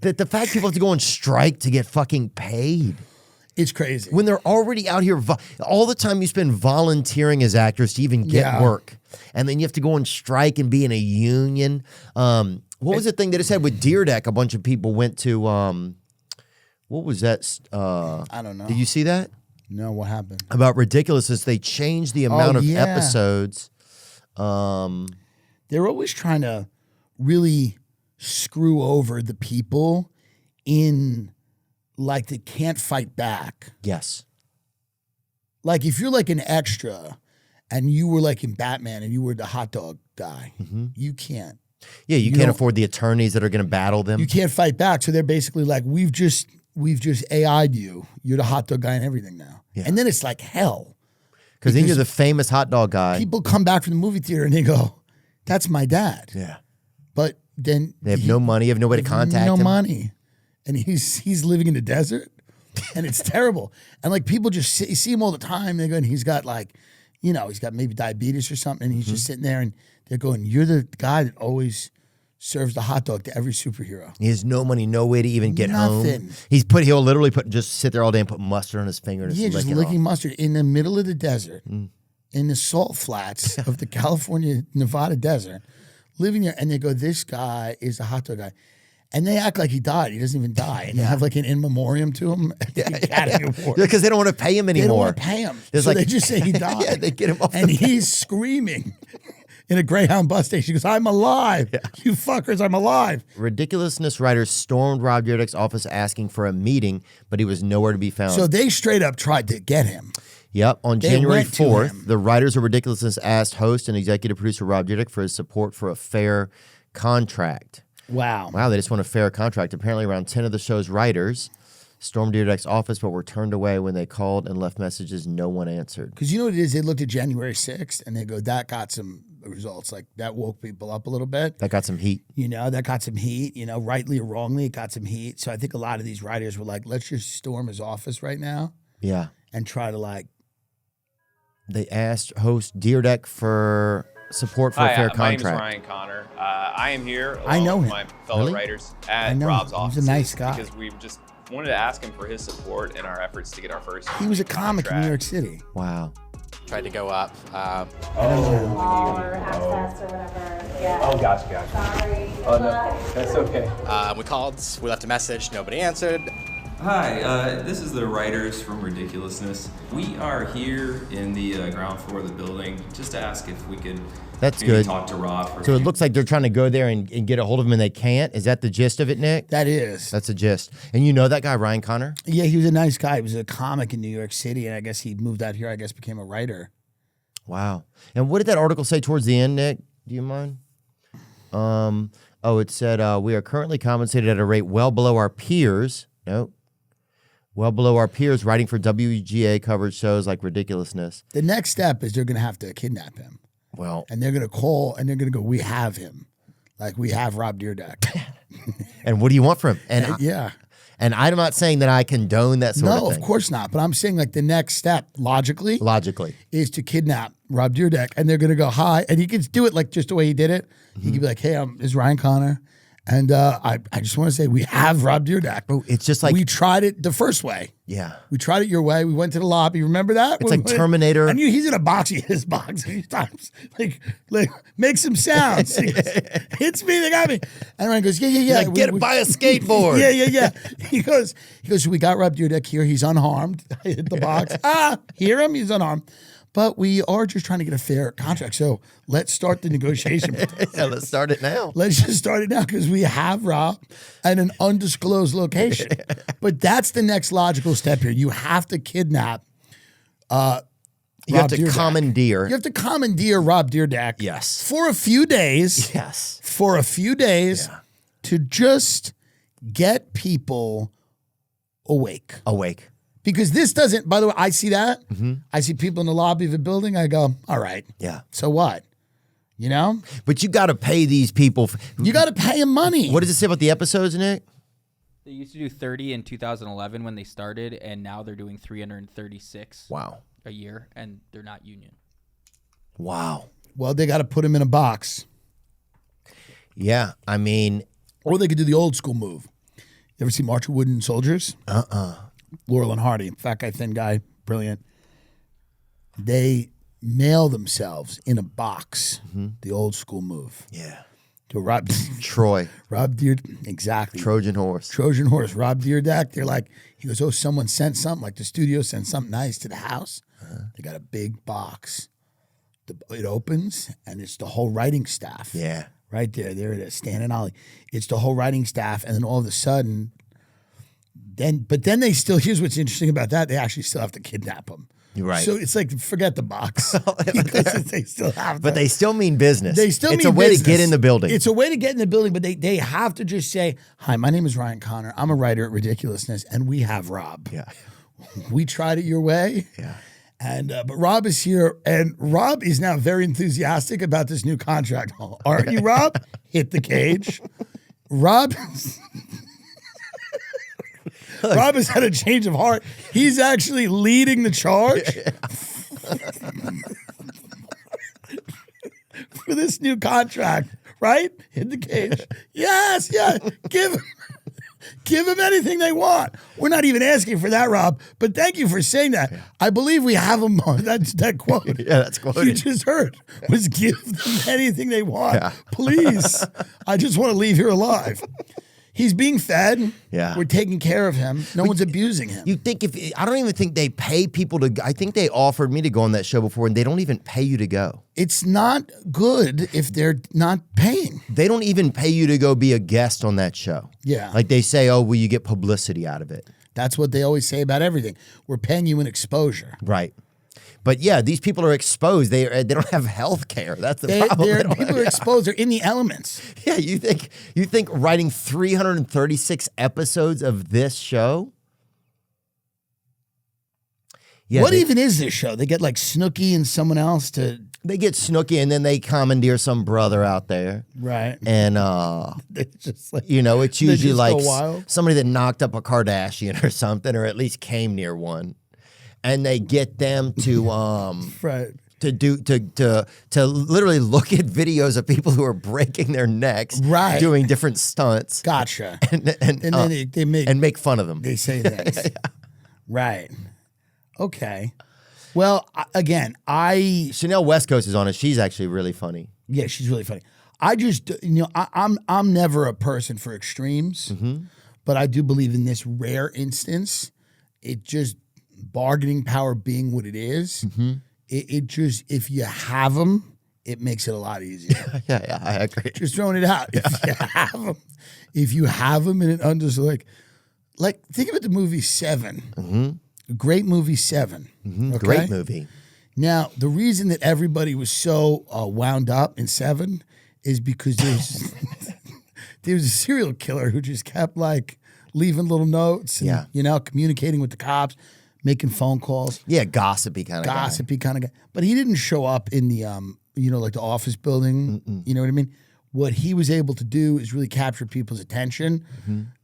the fact people have to go on strike to get fucking paid. It's crazy. When they're already out here, all the time you spend volunteering as actors to even get work. And then you have to go on strike and be in a union. What was the thing that it said with Dyrdek? A bunch of people went to, what was that? I don't know. Did you see that? No, what happened? About Ridiculousness. They changed the amount of episodes. They're always trying to really screw over the people in, like, they can't fight back. Yes. Like, if you're like an extra and you were like in Batman and you were the hot dog guy, you can't. Yeah, you can't afford the attorneys that are going to battle them. You can't fight back. So they're basically like, we've just AI'd you. You're the hot dog guy and everything now. Yeah. And then it's like hell. Because then you're the famous hot dog guy. People come back from the movie theater and they go, that's my dad. Yeah. But then they have no money, have nobody to contact him. No money. And he's living in the desert and it's terrible. And like people just see him all the time. They go, and he's got like, you know, he's got maybe diabetes or something. And he's just sitting there and they're going, you're the guy that always serves the hot dog to every superhero. He has no money, no way to even get Nothing. home. He'll literally just sit there all day and put mustard on his finger. And just licking mustard in the middle of the desert, in the salt flats of the California, Nevada desert, living there. And they go, this guy is a hot dog guy. And they act like he died. He doesn't even die. And they have like an in memoriam to him. Because they don't want to pay him anymore. They don't want to pay him. So they just say he died. They get him off and he's screaming in a Greyhound bus station. He goes, I'm alive. Yeah. You fuckers, I'm alive. Ridiculousness writers stormed Rob Dyrdek's office asking for a meeting, but he was nowhere to be found. So they straight up tried to get him. Yep. On January 4th, the writers of Ridiculousness asked host and executive producer Rob Dyrdek for his support for a fair contract. Wow. Wow, they just want a fair contract. Apparently around 10 of the show's writers stormed Dyrdek's office, but were turned away when they called and left messages. No one answered. Because you know what it is? They looked at January 6th and they go, that got some results. Like that woke people up a little bit. That got some heat. You know, that got some heat. You know, rightly or wrongly, it got some heat. So I think a lot of these writers were like, let's just storm his office right now. Yeah. And try to like. They asked host Dyrdek for support for a fair contract. My name is Ryan Connor. I am here along I know with him. my fellow writers at Rob's office. He's a nice guy. Because we just wanted to ask him for his support in our efforts to get our first He was a comic contract. in New York City. Wow. Tried to go up. Or access or whatever. Yeah. Oh, gotcha. Sorry. Oh, no, that's okay. We called, we left a message, nobody answered. Hi, this is the writers from Ridiculousness. We are here in the ground floor of the building just to ask if we could talk to Rob. So it looks like they're trying to go there and get a hold of him and they can't. Is that the gist of it, Nick? That is. That's the gist. And you know that guy, Ryan Connor? Yeah, he was a nice guy. He was a comic in New York City, and I guess he moved out here, I guess became a writer. Wow. And what did that article say towards the end, Nick? Do you mind? It said, we are currently compensated at a rate well below our peers. Nope. Well below our peers writing for WGA coverage shows like Ridiculousness. The next step is they're going to have to kidnap him. Well. And they're going to call and they're going to go, we have him. Like we have Rob Dyrdek. And what do you want from him? And yeah. And I'm not saying that I condone that sort of thing. No, of course not. But I'm saying like the next step, logically, is to kidnap Rob Dyrdek. And they're going to go, hi. And he can do it like just the way he did it. Mm-hmm. He could be like, hey, this is Ryan Connor. And I just want to say we have Rob Dyrdek. Oh, it's just like we tried it the first way. Yeah, we tried it your way. We went to the lobby. Remember that? It's like Terminator. And he's in a box. He his box a few times. Like make some sounds. Hits me. They got me. And Ryan goes, yeah. Like, buy a skateboard. yeah. He goes. We got Rob Dyrdek here. He's unharmed. I hit the box. Hear him? He's unharmed. But we are just trying to get a fair contract. So let's start the negotiation process. Yeah, let's start it now. Let's just start it now because we have Rob at an undisclosed location. But that's the next logical step here. You have to kidnap You have to commandeer. You have to commandeer Rob Dyrdek. Yes. For a few days. Yes. For a few days to just get people awake. Because this doesn't, by the way, I see that. Mm-hmm. I see people in the lobby of a building. I go, all right. Yeah. So what? You know? But you got to pay these people. You got to pay them money. What does it say about the episodes, Nick? They used to do 30 in 2011 when they started, and now they're doing 336 a year, and they're not union. Wow. Well, they got to put them in a box. Yeah, I mean. Or they could do the old school move. You ever see March of Wooden Soldiers? Laurel and Hardy, fat guy, thin guy, brilliant. They mail themselves in a box, the old school move. Yeah. To Rob Troy. Rob Dyrdek, exactly. Trojan horse. Rob Dyrdek. They're like, he goes, oh, someone sent something, like the studio sent something nice to the house. They got a big box. It opens, and it's the whole writing staff. Yeah. Right there. There it is, Stan and Ollie. It's the whole writing staff, and then all of a sudden, then they still, here's what's interesting about that, they actually still have to kidnap them. Right. So it's like, forget the box. Because they still have to. But they still mean business. They still it's mean a way business. to get in the building. It's a way to get in the building, but they have to just say, hi, my name is Ryan Connor. I'm a writer at Ridiculousness, and we have Rob. Yeah. We tried it your way. Yeah. And but Rob is here, and Rob is now very enthusiastic about this new contract. Aren't you, Rob? Hit the cage. Rob has had a change of heart. He's actually leading the charge for this new contract, right? Hit the cage. Yes, yeah. Give them anything they want. We're not even asking for that, Rob, but thank you for saying that. Yeah. I believe we have them on that quote. Yeah, that's quoted. You just heard was give them anything they want. Yeah. Please. I just want to leave here alive. He's being fed. Yeah. We're taking care of him. No one's abusing him. You think I don't even think they pay people to, I think they offered me to go on that show before and they don't even pay you to go. It's not good if they're not paying. They don't even pay you to go be a guest on that show. Yeah. Like they say, oh, will you get publicity out of it? That's what they always say about everything. We're paying you an exposure. Right. But yeah, these people are exposed. They don't have health care. That's the problem. People are exposed. They're in the elements. Yeah, you think writing 336 episodes of this show? Yeah, what even is this show? They get like Snooki and someone else to. They get Snooki and then they commandeer some brother out there. Right. And, just like, it's usually like somebody that knocked up a Kardashian or something, or at least came near one. And they get them to right. to literally look at videos of people who are breaking their necks, right, doing different stunts. Gotcha. And then they make fun of them. They say things. Yeah. Right. Okay. Well, again, Chanel West Coast is on it. She's actually really funny. Yeah, she's really funny. I just I'm never a person for extremes, but I do believe in this rare instance, it just. Bargaining power being what it is, it just, if you have them, it makes it a lot easier. Yeah, I agree. Just throwing it out. Yeah. If you have them and it under, like think about the movie Seven. Great movie Seven. Okay? Great movie. Now, the reason that everybody was so wound up in Seven is because there's a serial killer who just kept like leaving little notes and, communicating with the cops. Making phone calls. Yeah, gossipy kind of guy. But he didn't show up in the, like the office building. You know what I mean? What he was able to do is really capture people's attention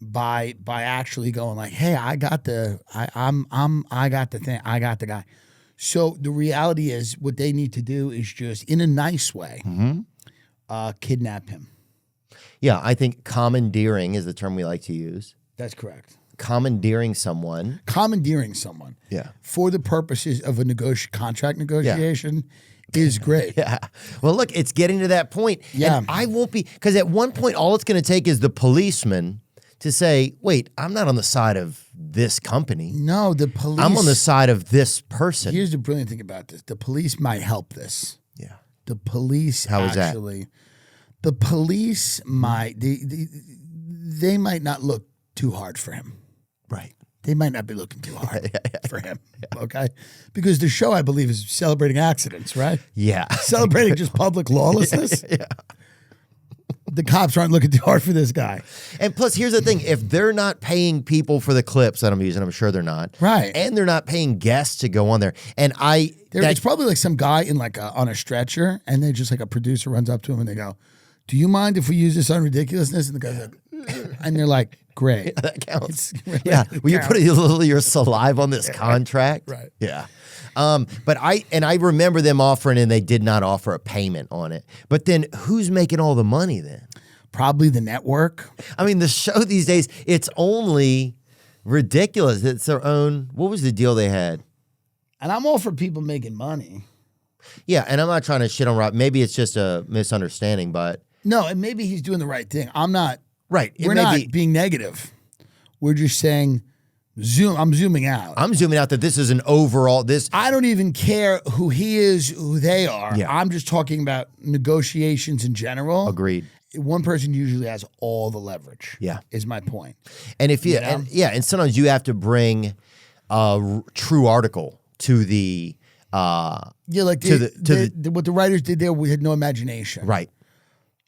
by actually going like, hey, I got the guy. So the reality is what they need to do is just, in a nice way, kidnap him. Yeah, I think commandeering is the term we like to use. That's correct. Commandeering someone. Yeah. For the purposes of a contract negotiation is great. Yeah. Well, look, it's getting to that point. Yeah. And I won't be, because at one point, all it's going to take is the policeman to say, wait, I'm not on the side of this company. No, the police. I'm on the side of this person. Here's the brilliant thing about this. The police might help this. Yeah. The police How is that? The police might, they might not look too hard for him. Right. They might not be looking too hard for him, okay? Because the show, I believe, is celebrating accidents, right? Yeah. Celebrating just public lawlessness. Yeah. The cops aren't looking too hard for this guy. And plus, here's the thing. If they're not paying people for the clips that I'm using, I'm sure they're not. Right. And they're not paying guests to go on there. And it's probably like some guy in like on a stretcher, and they just like a producer runs up to him and they go, do you mind if we use this on Ridiculousness? And the guy's like, and they're like, great. That counts. Will you put a little of your saliva on this contract? Right. Yeah. But I remember them offering, and they did not offer a payment on it. But then who's making all the money then? Probably the network. I mean, the show these days, it's only ridiculous. It's their own. What was the deal they had? And I'm all for people making money. Yeah, and I'm not trying to shit on Rob. Maybe it's just a misunderstanding, but no, and maybe he's doing the right thing. I'm not. Right. We're not being negative. We're just saying, I'm zooming out. I'm zooming out that this is an overall. I don't even care who he is, who they are. Yeah. I'm just talking about negotiations in general. Agreed. One person usually has all the leverage. Yeah, is my point. And if and sometimes you have to bring a true article to the. Like what the writers did there, we had no imagination. Right.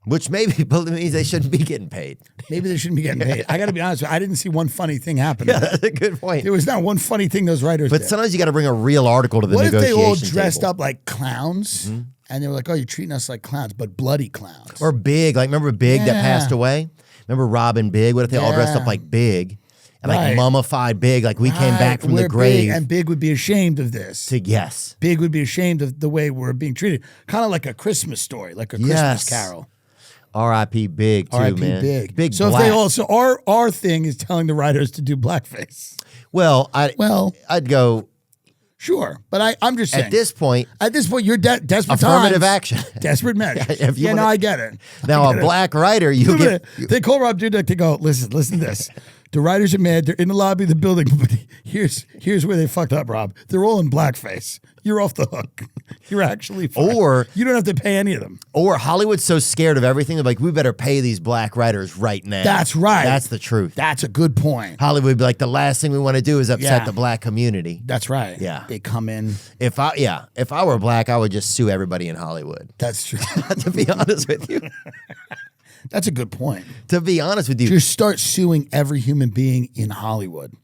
Which maybe means they shouldn't be getting paid. Maybe they shouldn't be getting paid. I got to be honest with you, I didn't see one funny thing happening. Yeah, that's a good point. There was not one funny thing those writers did. But sometimes you got to bring a real article to the negotiation What if they all dressed table. up like clowns and they were like, oh, you're treating us like clowns, but bloody clowns. Or Big. Like, remember Big that passed away? Remember Robin Big? What if they all dressed up like Big? And like mummified Big, like we came back from the grave. Big, and Big would be ashamed of this. Yes. Big would be ashamed of the way we're being treated. Kind of like a Christmas story, like a Christmas carol. R.I.P. Big too, R.I.P. man. Big. So black. If they also our thing is telling the writers to do blackface. Well, I'd go. Sure, but I'm just saying. At this point, you're desperate. Affirmative times, action. Desperate measures. No, I get it. Now, a black writer, they call Rob Dyrdek. They go, listen to this. The writers are mad. They're in the lobby of the building. But here's where they fucked up, Rob. They're all in blackface. You're off the hook. You're actually fine. Or you don't have to pay any of them. Or Hollywood's so scared of everything, they're like, we better pay these black writers right now. That's right. That's the truth. That's a good point. Hollywood would be like, the last thing we want to do is upset the black community. That's right. Yeah. They come in. If I were black, I would just sue everybody in Hollywood. That's true. To be honest with you. That's a good point. To be honest with you. Just start suing every human being in Hollywood.